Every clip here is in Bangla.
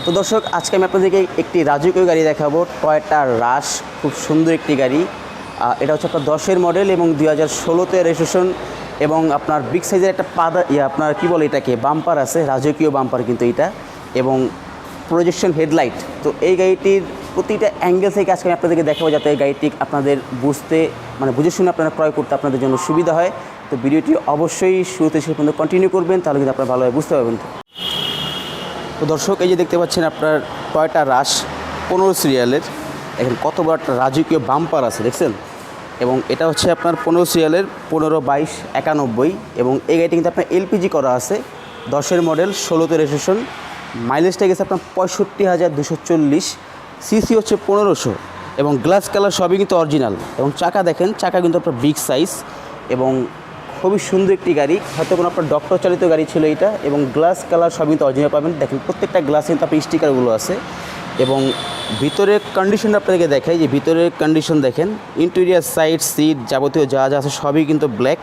তো দর্শক, আজকে আমি আপনাদেরকে একটি রাজকীয় গাড়ি দেখাবো, টয়োটা রাশ। খুব সুন্দর একটি গাড়ি। এটা হচ্ছে আপনার 10-এর মডেল এবং 2016-তে রেজিস্ট্রেশন, এবং আপনার বিগ সাইজের একটা আপনার কী বলে এটাকে, বাম্পার আছে, রাজকীয় বাম্পার কিন্তু এটা, এবং প্রজেকশন হেডলাইট। তো এই গাড়িটির প্রতিটা অ্যাঙ্গেল থেকে আজকে আমি আপনাদেরকে দেখাবো, যাতে এই গাড়িটি আপনাদের বুঝে শুনে আপনারা ক্রয় করতে আপনাদের জন্য সুবিধা হয়। তো ভিডিওটি অবশ্যই শুরুতে শেষ পর্যন্ত কন্টিনিউ করবেন, তাহলে কিন্তু আপনারা ভালোভাবে বুঝতে পারবেন। তো দর্শক, এই যে দেখতে পাচ্ছেন আপনার টয়োটা রাশ 15 সিরিয়ালের, এখন কত বড় একটা রাজকীয় বাম্পার আছে দেখছেন। এবং এটা হচ্ছে আপনার 15 সিরিয়ালের 15/22/91, এবং এই গাড়িটি কিন্তু আপনার এলপিজি করা আছে, 10-এর মডেল, 16-তে রেজিস্ট্রেশন। মাইলেজটা গেছে আপনার 65,240, সিসি হচ্ছে 1500, এবং গ্লাস কালার সবই কিন্তু অরিজিনাল। এবং চাকা দেখেন, চাকা কিন্তু আপনার বিগ সাইজ এবং খুবই সুন্দর একটি গাড়ি। হয়তো কোনো আপনার ডক্টর চালিত গাড়ি ছিল এটা, এবং গ্লাস কালার সবই কিন্তু অরিজিনাল পাবেন। দেখেন প্রত্যেকটা গ্লাসে কিন্তু আপনার স্টিকারগুলো আছে। এবং ভিতরের কন্ডিশনটা আপনাদেরকে দেখাই, যে ভিতরের কন্ডিশন দেখেন, ইন্টেরিয়ার সাইড সিট যাবতীয় যা যা আছে সবই কিন্তু ব্ল্যাক,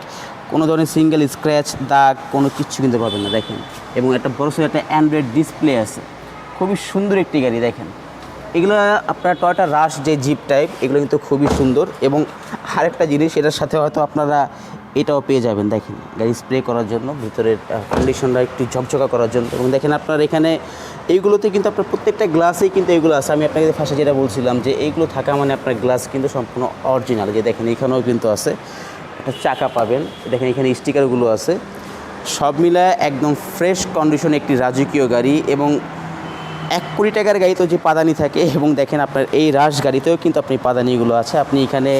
কোনো ধরনের সিঙ্গেল স্ক্র্যাচ দাগ কোনো কিছু কিন্তু পাবেন না দেখেন। এবং একটা বড় সড়ো একটা অ্যান্ড্রয়েড ডিসপ্লে আছে। খুবই সুন্দর একটি গাড়ি দেখেন। এগুলো আপনার টয়োটা রাশ যে জিপ টাইপ, এগুলো কিন্তু খুবই সুন্দর। এবং আরেকটা জিনিস, এটার সাথে হয়তো আপনারা এটাও পেয়ে যাবেন, দেখেন গাড়ি স্প্রে করার জন্য, ভিতরের কন্ডিশনটা একটু ঝকঝকা করার জন্য। এবং দেখেন আপনার এখানে এইগুলোতে কিন্তু আপনার প্রত্যেকটা গ্লাসেই কিন্তু এগুলো আছে। আমি আপনাকে ফার্স্টে যেটা বলছিলাম, যে এইগুলো থাকা মানে আপনার গ্লাস কিন্তু সম্পূর্ণ অরিজিনাল। যে দেখেন এখানেও কিন্তু আছে, একটা চাকা পাবেন, দেখেন এখানে স্টিকারগুলো আছে। সব মিলায় একদম ফ্রেশ কন্ডিশন একটি রাজকীয় গাড়ি। এবং 1 কোটি টাকার গাড়ি তো যে পাদানি থাকে, এবং দেখেন আপনার এই রাশ গাড়িতেও কিন্তু আপনি পাদানিগুলো আছে, আপনি এখানে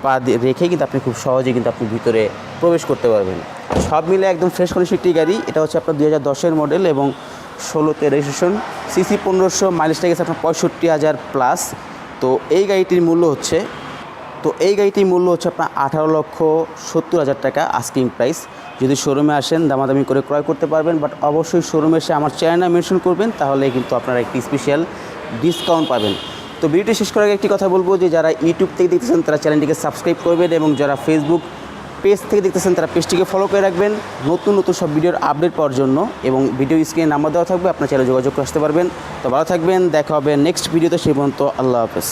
পা রেখে কিন্তু আপনি খুব সহজে কিন্তু আপনি ভিতরে প্রবেশ করতে পারবেন। সব মিলে একদম ফ্রেশ কন্ডিশন একটি গাড়ি। এটা হচ্ছে আপনার 2010-এর মডেল এবং 16-তে রেজিস্ট্রেশন, সিসি 1500, মাইলেজটা গেছে আপনার 65,000+। তো এই গাড়িটির মূল্য হচ্ছে আপনার 18,70,000 টাকা আস্কিং প্রাইস। যদি শোরুমে আসেন দামাদামি করে ক্রয় করতে পারবেন, বাট অবশ্যই শোরুমে এসে আমার চ্যানেলটা মেনশন করবেন, তাহলে কিন্তু আপনারা একটি স্পেশাল ডিসকাউন্ট পাবেন। তো ভিডিওটি শেষ করার আগে একটি কথা বলবো, যে যারা ইউটিউব থেকে দেখতেছেন তারা চ্যানেলটিকে সাবস্ক্রাইব করবেন, এবং যারা ফেসবুক পেজ থেকে দেখতেছেন তারা পেজটিকে ফলো করে রাখবেন নতুন নতুন সব ভিডিওর আপডেট পাওয়ার জন্য। এবং ভিডিও স্ক্রিনে নাম্বার দেওয়া থাকবে, আপনার চ্যানেলে যোগাযোগ করে আসতে পারবেন। তো ভালো থাকবেন, দেখা হবে নেক্সট ভিডিওতে। সেই পর্যন্ত আল্লাহ হাফেজ।